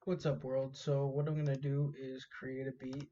What's up, world? So what I'm gonna do is create a beat.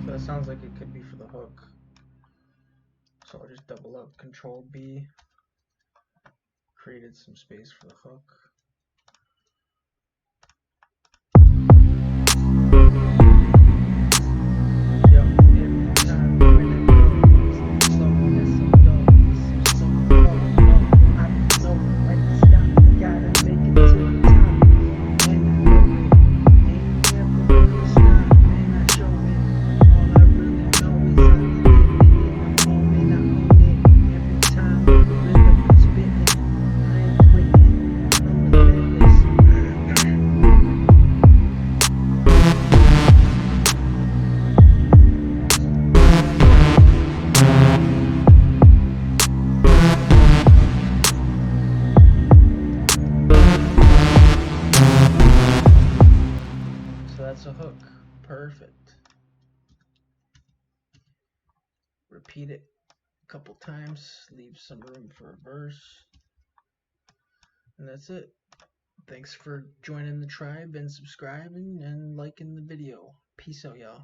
So that sounds like it could be for the hook. So I'll just double up Control B. Created some space for the hook. repeat it a couple times, leave some room for a verse, and that's it. Thanks for joining the tribe and subscribing and liking the video. Peace out, y'all.